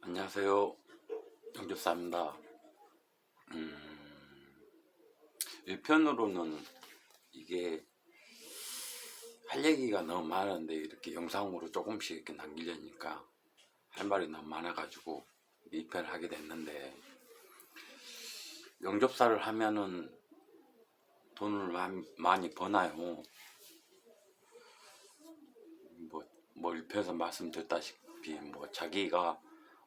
안녕하세요. 영접사입니다. 1편으로는 이게 할 얘기가 너무 많은데 이렇게 영상으로 조금씩 이렇게 남기려니까 할 말이 너무 많아가지고 2편을 하게 됐는데, 영접사를 하면은 돈을 많이 버나요? 뭐 1편에서 말씀드렸다시피 자기가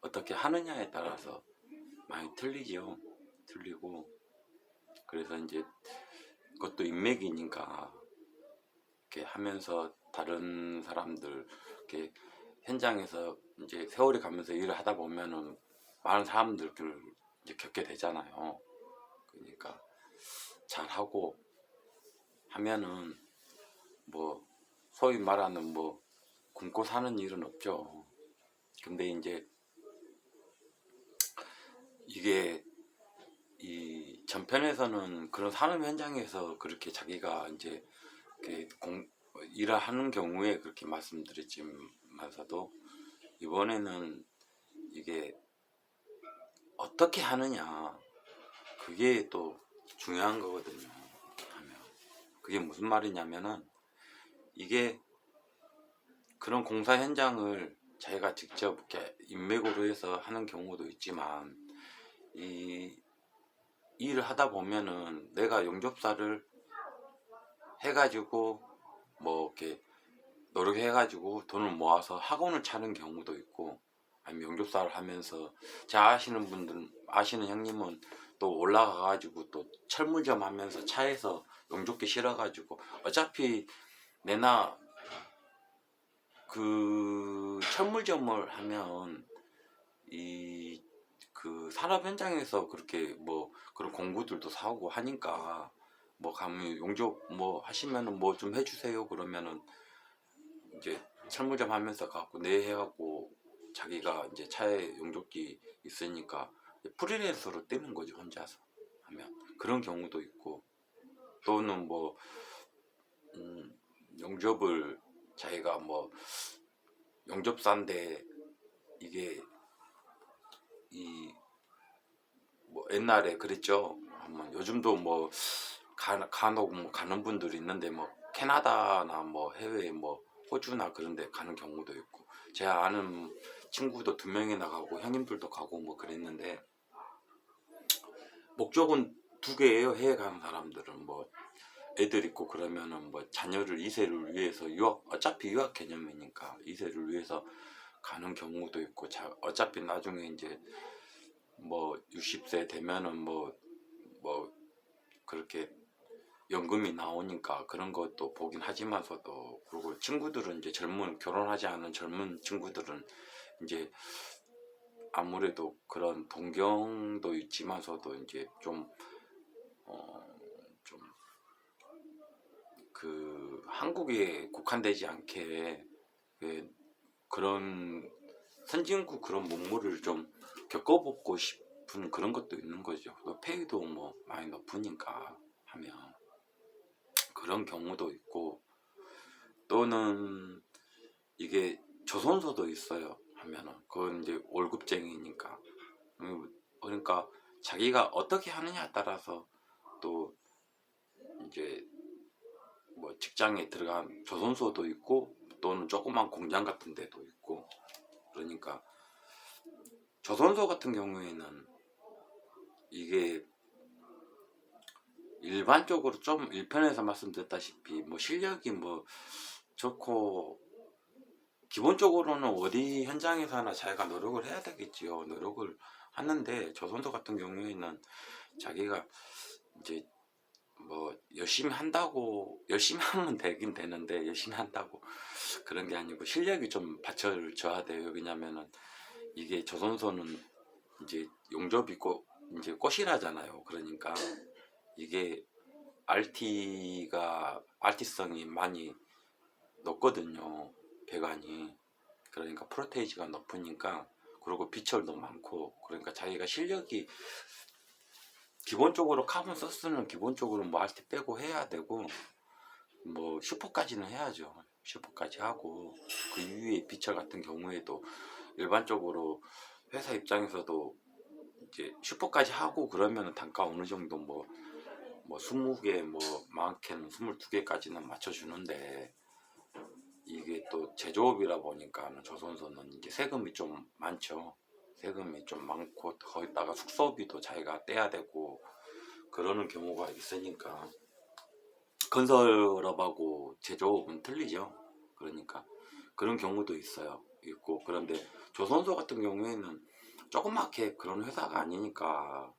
어떻게 하느냐에 따라서 많이 틀리죠. 틀리고, 그래서 이제 그것도 인맥이니까 이렇게 하면서 다른 사람들 이렇게 현장에서 이제 세월이 가면서 일을 하다 보면은 많은 사람들을 이제 겪게 되잖아요. 그러니까 잘하고 하면은 소위 말하는 굶고 사는 일은 없죠. 근데 이제 이게 이 전편에서는 그런 산업 현장에서 그렇게 자기가 이제 일을 하는 경우에 그렇게 말씀드렸지만서도, 이번에는 이게 어떻게 하느냐, 그게 또 중요한 거거든요. 그게 무슨 말이냐면은, 이게 그런 공사 현장을 자기가 직접 이렇게 인맥으로 해서 하는 경우도 있지만, 이 일을 하다 보면은 내가 용접사를 해가지고 이렇게 노력해가지고 돈을 모아서 학원을 차는 경우도 있고, 아니면 용접사를 하면서 잘 아시는 분들, 아시는 형님은 또 올라가가지고 또 철물점 하면서 차에서 용접기 실어가지고, 어차피 내나 그 철물점을 하면 이 그 산업 현장에서 그렇게 그런 공구들도 사오고 하니까, 가면 용접 하시면은 좀 해주세요 그러면은 이제 철물점 하면서 갖고 내 해갖고 자기가 이제 차에 용접기 있으니까 프리랜서로 뛰는 거죠. 혼자서 하면 그런 경우도 있고, 또는 용접을 자기가 용접사인데, 이게 이 옛날에 그랬죠. 요즘도 간혹 가는 분들이 있는데, 캐나다나 해외 호주나 그런 데 가는 경우도 있고, 제가 아는 친구도 2명이나 가고 형님들도 가고 그랬는데, 목적은 2개예요. 해외 가는 사람들은 애들 있고 그러면은 자녀를 2세를 위해서 어차피 유학 개념이니까 2세를 위해서 가는 경우도 있고, 어차피 나중에 이제 60세 되면은 그렇게 연금이 나오니까 그런 것도 보긴 하지만서도, 그리고 친구들은 이제 결혼하지 않은 젊은 친구들은 이제 아무래도 그런 동경도 있지만서도 이제 한국에 국한되지 않게 그런 선진국 그런 문물을 좀 겪어보고 싶은 그런 것도 있는 거죠. 페이도 많이 높으니까 하면 그런 경우도 있고, 또는 이게 조선소도 있어요. 하면은 그건 이제 월급쟁이니까, 그러니까 자기가 어떻게 하느냐에 따라서 또 이제 직장에 들어간 조선소도 있고, 또는 조그만 공장 같은 데도 있고, 그러니까 조선소 같은 경우에는 이게 일반적으로 좀 1편에서 말씀드렸다시피 실력이 좋고, 기본적으로는 어디 현장에서나 자기가 노력을 해야 되겠지요. 노력을 하는데, 조선소 같은 경우에는 자기가 이제 열심히 한다고, 열심히 하면 되긴 되는데, 열심히 한다고 그런 게 아니고 실력이 좀 받쳐줘야 돼요. 왜냐면은 이게 조선소는 이제 용접이 이제 꽃이라잖아요. 그러니까 이게 RT성이 많이 높거든요. 배관이. 그러니까 프로테이지가 높으니까, 그리고 비철도 많고, 그러니까 자기가 실력이 기본적으로 카본 서스는 기본적으로 RT 빼고 해야 되고, 슈퍼까지는 해야죠. 슈퍼까지 하고, 그 위에 비철 같은 경우에도 일반적으로 회사 입장에서도 이제 슈퍼까지 하고 그러면 단가 어느 정도 뭐 20개 뭐 많게는 22개까지는 맞춰주는데, 이게 또 제조업이라 보니까 조선소는 이제 세금이 좀 많죠. 세금이 좀 많고 거기다가 숙소비도 자기가 떼야 되고 그러는 경우가 있으니까, 건설업하고 제조업은 틀리죠. 그러니까 그런 경우도 있고, 그런데 조선소 같은 경우에는 조그맣게 그런 회사가 아니니까,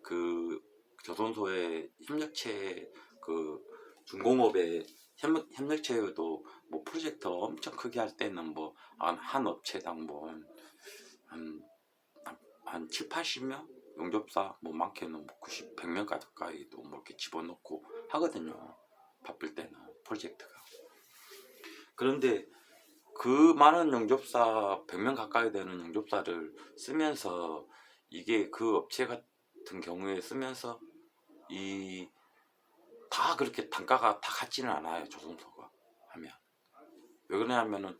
그 조선소의 협력체, 그 중공업의 협력체도 뭐 프로젝트 엄청 크게 할 때는 뭐 한 업체당 뭐 한 7, 80명? 용접사 뭐 많게는 뭐 90, 100명 가까이도 뭐 이렇게 집어넣고 하거든요. 바쁠 때는 프로젝트가. 그런데 그 많은 용접사, 100명 가까이 되는 용접사를 쓰면서, 이게 그 업체 같은 경우에 쓰면서 이 다 그렇게 단가가 다 같지는 않아요. 조선소가 하면. 왜 그러냐면은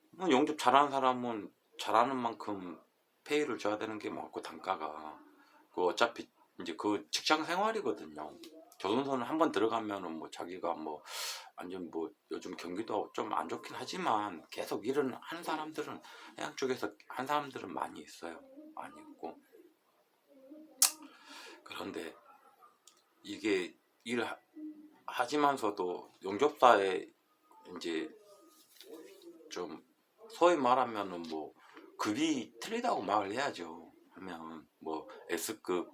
뭐 용접 잘하는 사람은 잘하는 만큼 페이를 줘야 되는 게 많고, 단가가 그 어차피 이제 그 직장 생활이거든요. 조선소는 한번 들어가면은 뭐 자기가 뭐 완전 뭐 요즘 경기도 좀 안 좋긴 하지만 계속 일을 하는 사람들은, 해양 쪽에서 한 사람들은 많이 있어요. 많이 있고. 그런데 이게 일을 하지만서도 용접사에 이제 좀 소위 말하면은 뭐 급이 틀리다고 말을 해야죠. 하면 뭐 S급,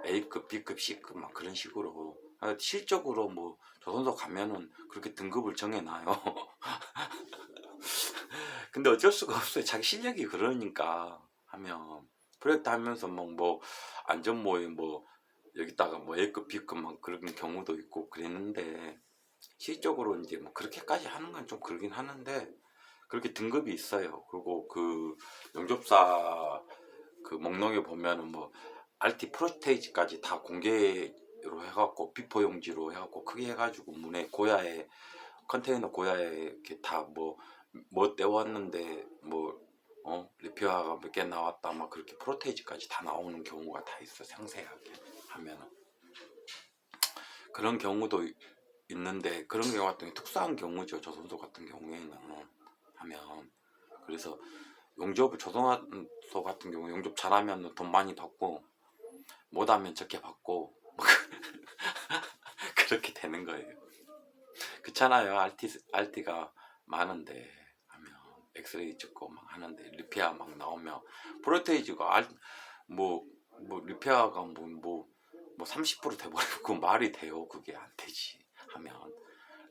A급, B급, C급 막 그런 식으로. 실적으로 뭐 조선소 가면은 그렇게 등급을 정해놔요. 근데 어쩔 수가 없어요. 자기 실력이 그러니까. 하면 프로젝트 하면서 뭐 안전모에 뭐 여기다가 뭐 A급, B급 막 그런 경우도 있고 그랬는데, 실적으로 이제 뭐 그렇게까지 하는 건 좀 그러긴 하는데, 그렇게 등급이 있어요. 그리고 그 용접사 그 목록에 보면은 뭐 RT 프로스테이지까지 다 공개로 해갖고, 비포 용지로 해갖고 크게 해가지고 문에 고야에, 컨테이너 고야에 이렇게 다 뭐 떼왔는데 뭐 리피아가 몇 개 나왔다 막 그렇게 프로테이지까지 다 나오는 경우가 다 있어. 상세하게 하면은 그런 경우도 있는데, 그런 경우 같은 게 특수한 경우죠. 조선소 같은 경우에는 하면. 그래서 조선소 같은 경우 용접 잘하면 돈 많이 받고, 못하면 적게 받고 그렇게 되는 거예요. 그렇잖아요. RT가 많은데 하면 엑스레이 찍고 막 하는데 리페아 막 나오면 프로테이지가 뭐 리페아가 뭐 30% 돼버리고 말이 돼요. 그게 안 되지. 하면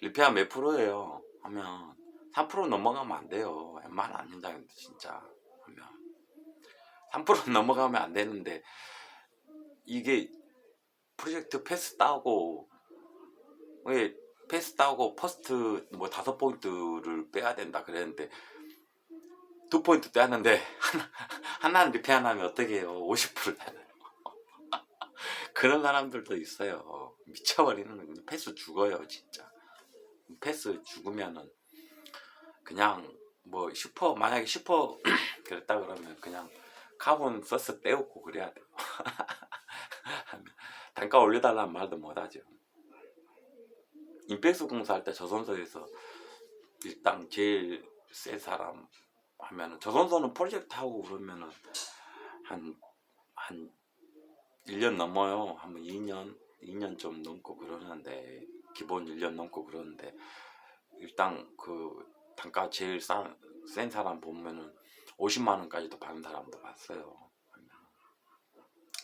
리페아 몇 프로예요? 하면 3% 넘어가면 안 돼요. 웬만한 현장인데 진짜 하면 3% 넘어가면 안 되는데, 이게 프로젝트 패스 따고, 왜 패스 따고 퍼스트 뭐 5포인트를 빼야 된다 그랬는데 2포인트 떼었는데 하나는 리페어 하면 어떻게 해요? 50% 되나요? 그런 사람들도 있어요. 미쳐버리는 거예요. 패스 죽어요 진짜. 패스 죽으면은 그냥 뭐 만약에 슈퍼 그랬다 그러면 그냥 카본 서스 떼우고 그래야 돼요. 단가 올려달라는 말도 못하죠. 임팩스 공사할 때 조선소에서 일단 제일 센 사람 하면은, 조선소는 프로젝트 하고 그러면은 한 1년 넘어요. 한 2년 좀 넘고 그러는데, 기본 1년 넘고 그러는데, 일단 그 단가 제일 센 사람 보면은 50만 원까지도 받는 사람도 봤어요.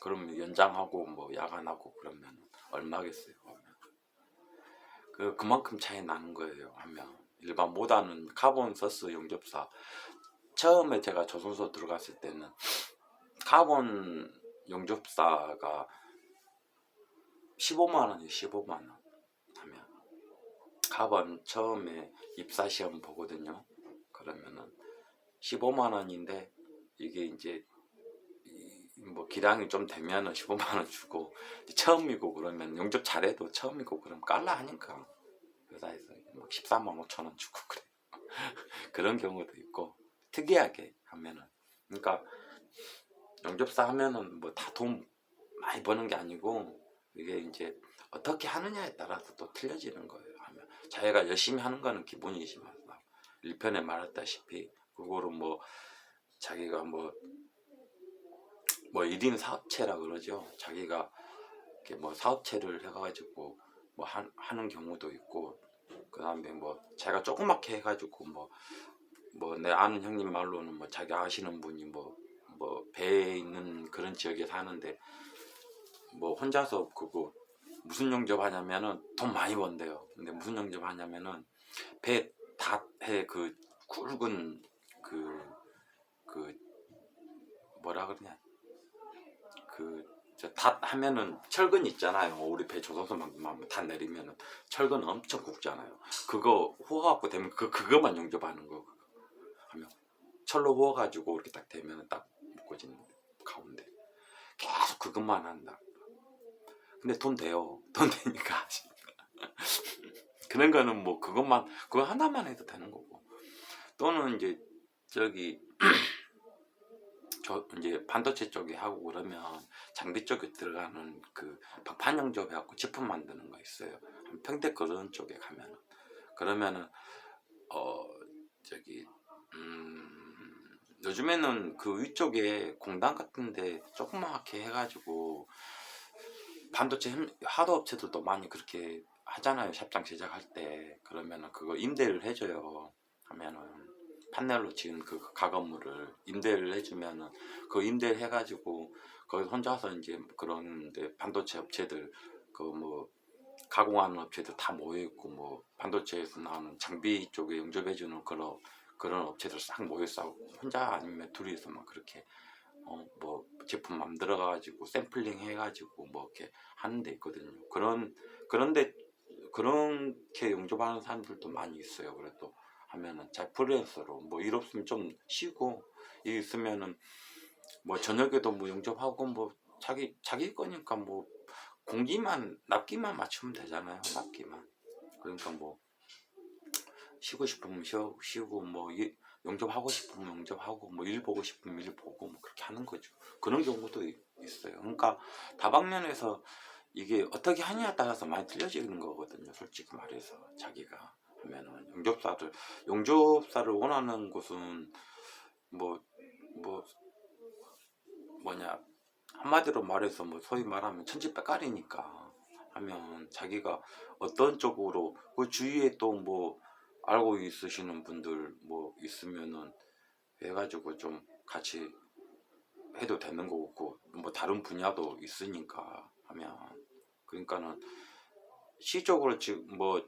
그러면 연장하고 뭐 야간하고 그러면 얼마겠어요. 그만큼 차이 나는 거예요. 하면 일반 모다는 카본 서스 용접사, 처음에 제가 조선소 들어갔을 때는 카본 용접사가 15만 원이에요. 15만 원 하면 카본 처음에 입사 시험 보거든요. 그러면은 15만 원인데, 이게 이제 뭐 기량이 좀 되면은 15만 원 주고, 처음이고 그러면 용접 잘해도 처음이고 그러면 깔라 하니까 회사에서 뭐 13만 5천 원 주고 그래. 그런 경우도 있고 특이하게 하면은. 그러니까 용접사 하면은 뭐 다 돈 많이 버는 게 아니고 이게 이제 어떻게 하느냐에 따라서 또 틀려지는 거예요. 하면 자기가 열심히 하는 거는 기본이지만 1편에 말했다시피 그거를 뭐 자기가 뭐 1인 사업체라 그러죠. 자기가 이렇게 뭐 사업체를 해가지고 뭐 하는 경우도 있고, 그 다음에 뭐 자기가 조그맣게 해가지고 뭐 내 아는 형님 말로는 뭐 자기 아시는 분이 뭐 배에 있는 그런 지역에 사는데 뭐 혼자서 그거 무슨 용접 하냐면은 돈 많이 번대요. 근데 무슨 용접 하냐면은 배 닷에 그 굵은 그 뭐라 그러냐, 저 닷 하면은 철근 있잖아요. 우리 배 조선소만 닷 내리면은 철근 엄청 굵잖아요. 그거 호갖고 되면 그거만 용접하는 거. 하면 철로 호가지고 이렇게 딱 되면 딱 묶어지는 가운데 계속 그것만 한다. 근데 돈 돼요. 돈 되니까 그런 거는 뭐 그거 하나만 해도 되는 거고. 또는 이제 저기 이제 반도체 쪽에 하고 그러면 장비 쪽에 들어가는 그 박판 용접 해갖고 제품 만드는 거 있어요. 평택 그런 쪽에 가면은 그러면은 저기 요즘에는 그 위쪽에 공단 같은데 조그맣게 해가지고 반도체 하드 업체들도 많이 그렇게 하잖아요. 샵장 제작할 때. 그러면은 그거 임대를 해줘요. 하면은 판넬로 지은 그 가건물을 임대를 해주면은 그 임대를 해가지고 거기 혼자서 이제 그런데 반도체 업체들 그 뭐 가공하는 업체들 다 모여있고 뭐 반도체에서 나오는 장비 쪽에 용접해주는 그런 업체들 싹 모여서 혼자 아니면 둘이서 막 그렇게 뭐 제품 만들어 가지고 샘플링 해가지고 뭐 이렇게 하는 데 있거든요. 그런데 그렇게 용접하는 사람들도 많이 있어요. 그래도 하면은 잘 프리랜서로 뭐 일 없으면 좀 쉬고, 일 있으면은 뭐 저녁에도 뭐 용접하고 뭐 자기 거니까 뭐 공기만 납기만 맞추면 되잖아요. 납기만. 그러니까 뭐 쉬고 싶으면 쉬고 뭐 용접하고 싶으면 용접하고 뭐 일 보고 싶으면 일 보고 뭐 그렇게 하는 거죠. 그런 경우도 있어요. 그러니까 다방면에서 이게 어떻게 하냐에 따라서 많이 틀려지는 거거든요. 솔직히 말해서 자기가 하면은 용접사를 원하는 곳은 뭐 뭐냐, 한마디로 말해서 뭐 소위 말하면 천지백깔이니까 하면 자기가 어떤 쪽으로 그 주위에 또 뭐 알고 있으시는 분들 뭐 있으면은 해가지고 좀 같이 해도 되는 거고, 뭐 다른 분야도 있으니까 하면, 그러니까는 시적으로 지금 뭐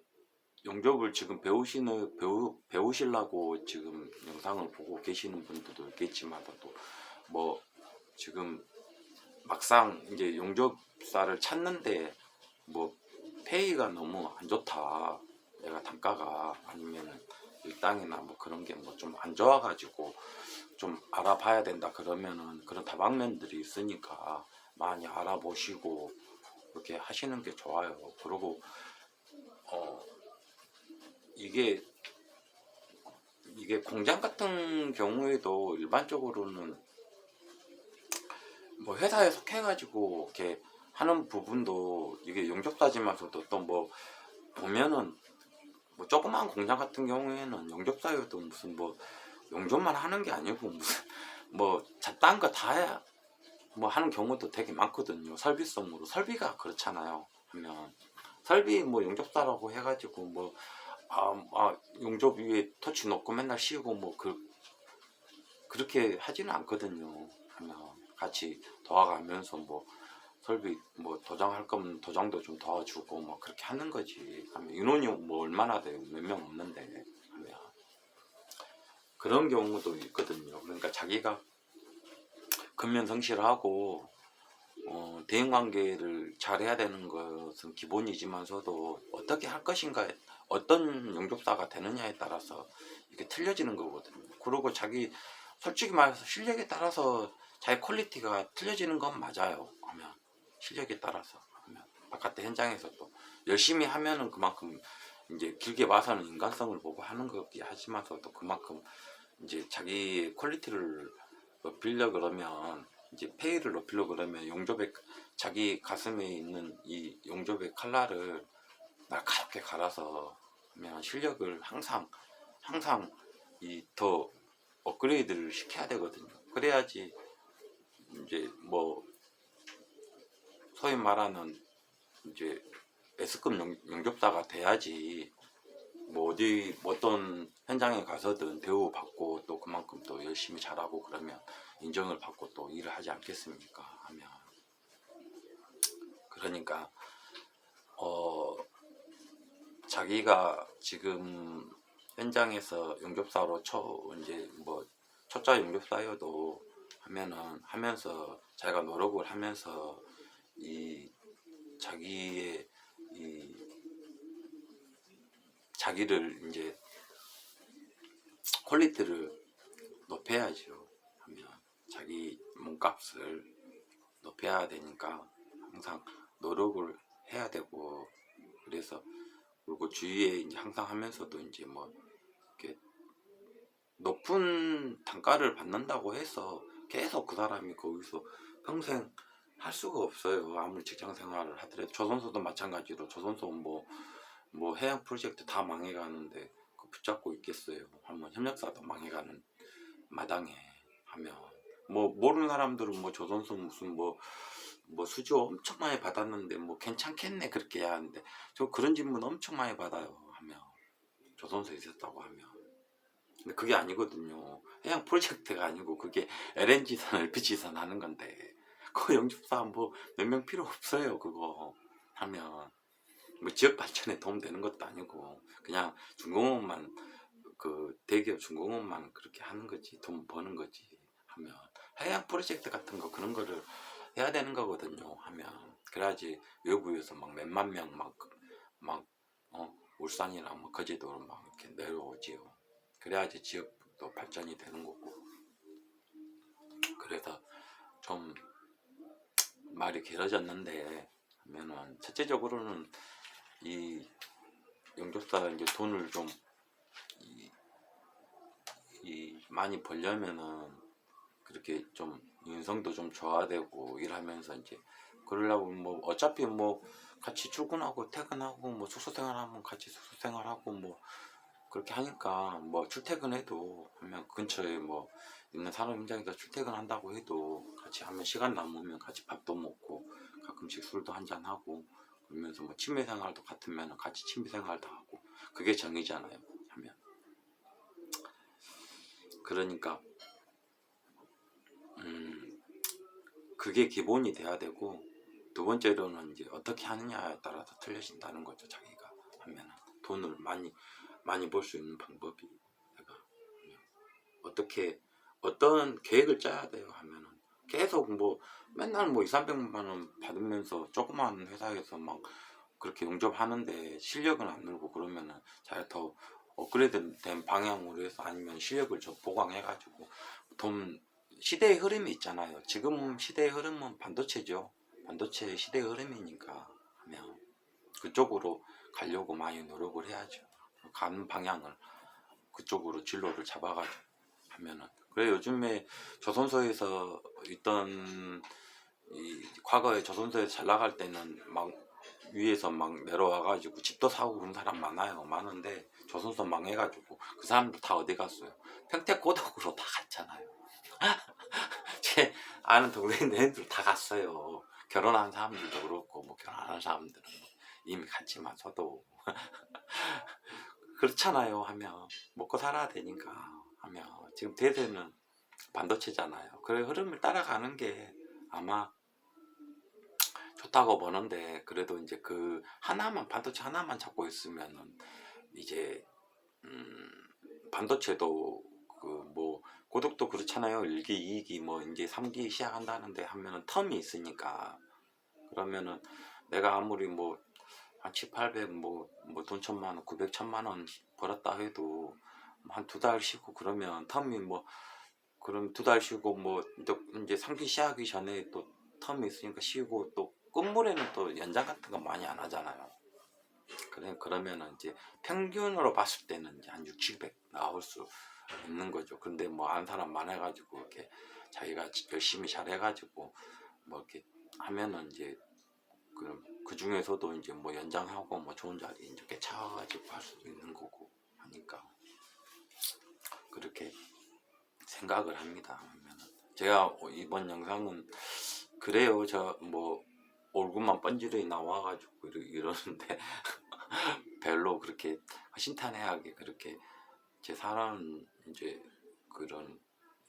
용접을 지금 배우시려고 지금 영상을 보고 계시는 분들도 있겠지만도 뭐 지금 막상 이제 용접사를 찾는데 뭐 페이가 너무 안 좋다, 내가 단가가 아니면 일당이나 뭐 그런 게 뭐 좀 안 좋아가지고 좀 알아봐야 된다 그러면은 그런 다방면들이 있으니까 많이 알아보시고 그렇게 하시는 게 좋아요. 그리고 이게 공장 같은 경우에도 일반적으로는 뭐 회사에 속해가지고 이렇게 하는 부분도 이게 용접사지만서도 또 뭐 보면은 뭐 조그마한 공장 같은 경우에는 용접사여도 무슨 뭐 용접만 하는 게 아니고 무슨 뭐 잡다한 거 다 뭐 하는 경우도 되게 많거든요. 설비성으로 설비가 그렇잖아요. 하면 설비 뭐 용접사라고 해가지고 뭐 용접 위에 터치 놓고 맨날 씌우고 뭐 그렇게 하지는 않거든요. 하면 같이 도와가면서 뭐 설비 뭐 도장할 거면 도장도 좀 도와주고 뭐 그렇게 하는 거지. 하면 인원이 뭐 얼마나 돼요? 몇 명 없는데. 하면 그런 경우도 있거든요. 그러니까 자기가 근면성실하고 대인관계를 잘해야 되는 것은 기본이지만서도 어떻게 할 것인가, 어떤 용접사가 되느냐에 따라서 이게 틀려지는 거거든요. 그리고 솔직히 말해서 실력에 따라서 자기 퀄리티가 틀려지는 건 맞아요. 하면 실력에 따라서 하면 바깥에 현장에서 또 열심히 하면은 그만큼 이제 길게 봐서는 인간성을 보고 하는 거기 하지만서도 그만큼 이제 자기 퀄리티를 빌려 그러면 이제 페이를 높이려고 그러면 용접의 자기 가슴에 있는 이 용접의 칼날을 날카롭게 갈아서 하면 실력을 항상 이 더 업그레이드를 시켜야 되거든요. 그래야지 이제 뭐 소위 말하는 이제 S급 용접사가 돼야지 뭐 어디 어떤 현장에 가서든 대우받고 또 그만큼 또 열심히 잘하고 그러면 인정을 받고 또 일을 하지 않겠습니까? 하면 그러니까 자기가 지금 현장에서 용접사로 이제 뭐 초짜 용접사여도 하면서 자기가 노력을 하면서 이 자기의 이 자기를 이제 퀄리티를 높여야죠. 하면 자기 몸값을 높여야 되니까 항상 노력을 해야 되고 그래서 그리고 주위에 이제 항상 하면서도 이제 뭐 이렇게 높은 단가를 받는다고 해서 계속 그 사람이 거기서 평생 할 수가 없어요. 아무리 직장 생활을 하더라도 조선소도 마찬가지로 조선소 뭐 해양 프로젝트 다 망해가는데 그 붙잡고 있겠어요. 한번 협력사도 망해가는 마당에 하면 뭐 모르는 사람들은 뭐 조선소 무슨 뭐 수주 엄청 많이 받았는데 뭐 괜찮겠네 그렇게 해야 하는데 저 그런 질문 엄청 많이 받아요. 하면 조선소에 있었다고 하면 근데 그게 아니거든요. 해양 프로젝트가 아니고 그게 LNG선, LPG선 하는 건데 그 영접사 뭐 몇 명 필요 없어요. 그거 하면 뭐 지역 발전에 도움되는 것도 아니고 그냥 중공업만 그 대기업 중공업만 그렇게 하는 거지 돈 버는 거지 하면 해양 프로젝트 같은 거 그런 거를 해야 되는 거거든요. 하면 그래야지 외부에서 막 몇만 명 막 울산이나 뭐 거제도로 막 이렇게 내려오지요. 그래야지 지역도 발전이 되는 거고. 그래서 좀 말이 길어졌는데 하면은 첫째적으로는 이 용접사 이제 돈을 좀 많이 벌려면은 그렇게 좀 인성도 좀 좋아야 되고 일하면서 이제 그러려고 뭐 어차피 뭐 같이 출근하고 퇴근하고 뭐 숙소 생활하면 같이 숙소 생활하고 뭐 그렇게 하니까 뭐 출퇴근해도 하면 근처에 뭐 있는 산업 현장에서 출퇴근한다고 해도 같이 하면 시간 남으면 같이 밥도 먹고 가끔씩 술도 한잔 하고 그러면서 뭐 취미 생활도 같으면 같이 취미 생활도 하고 그게 정이잖아요. 하면 그러니까 그게 기본이 돼야 되고 두 번째로는 이제 어떻게 하느냐에 따라서 틀려진다는 거죠. 자기가 하면 돈을 많이 벌 수 있는 방법이 내가 어떻게 어떤 계획을 짜야 돼요. 하면은 계속 뭐 맨날 뭐 2, 300만 원 받으면서 조그마한 회사에서 막 그렇게 용접하는데 실력은 안 늘고 그러면은 자기가 더 업그레이드 된 방향으로 해서 아니면 실력을 좀 보강해가지고 돈 시대의 흐름이 있잖아요. 지금 시대의 흐름은 반도체죠. 반도체 시대의 흐름이니까 하면 그쪽으로 가려고 많이 노력을 해야죠. 가는 방향을 그쪽으로 진로를 잡아가지고 하면은 그래 요즘에 조선소에서 있던 과거에 조선소에서 잘 나갈 때는 막 위에서 막 내려와가지고 집도 사고 그런 사람 많은데 조선소 망해가지고 그 사람들 다 어디 갔어요? 평택고덕으로 다 갔잖아요. 제 아는 동생들 다 갔어요. 결혼한 사람들도 그렇고 뭐 결혼 안 한 사람들은 뭐 이미 갔지만 저도 그렇잖아요. 하면 먹고 살아야 되니까 하면 지금 대세는 반도체잖아요. 그 흐름을 따라가는 게 아마 좋다고 보는데 그래도 이제 그 하나만 반도체 하나만 잡고 있으면은 이제 반도체도 그 뭐 고독도 그렇잖아요. 1기, 2기 뭐 이제 3기 시작한다는데 하면은 텀이 있으니까 그러면은 내가 아무리 뭐 한 7, 800 돈 1,000만 원, 900, 1,000만 원 벌었다 해도 한 2달 쉬고 그러면 텀이 뭐 그럼 2달 쉬고 뭐 이제 3기 시작하기 전에 또 텀이 있으니까 쉬고 또 끝물에는 또 연장 같은 거 많이 안 하잖아요. 그러면은 이제 평균으로 봤을 때는 이제 한 6, 700 나올 수 있는 거죠. 근데 뭐 안 사람 많아가지고 이렇게 자기가 열심히 잘해가지고 뭐 이렇게 하면은 이제 그 중에서도 이제 뭐 연장하고 뭐 좋은 자리 이렇게 찾아가지고 할 수도 있는 거고 하니까 그렇게 생각을 합니다. 하면은 제가 이번 영상은 그래요. 저 뭐 얼굴만 번지르게 나와가지고 이러는데 별로 그렇게 허심탄회하게 그렇게 제 사람 이제 그런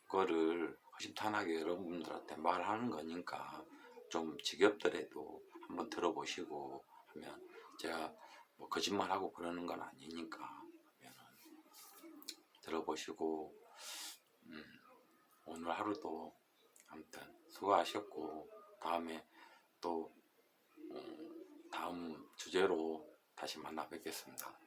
거를 허심탄회하게 여러분들한테 말하는 거니까 좀 지겹더라도 한번 들어보시고 하면 제가 뭐 거짓말하고 그러는 건 아니니까 하면은 들어보시고 오늘 하루도 아무튼 수고하셨고 다음에 또 다음 주제로 다시 만나 뵙겠습니다.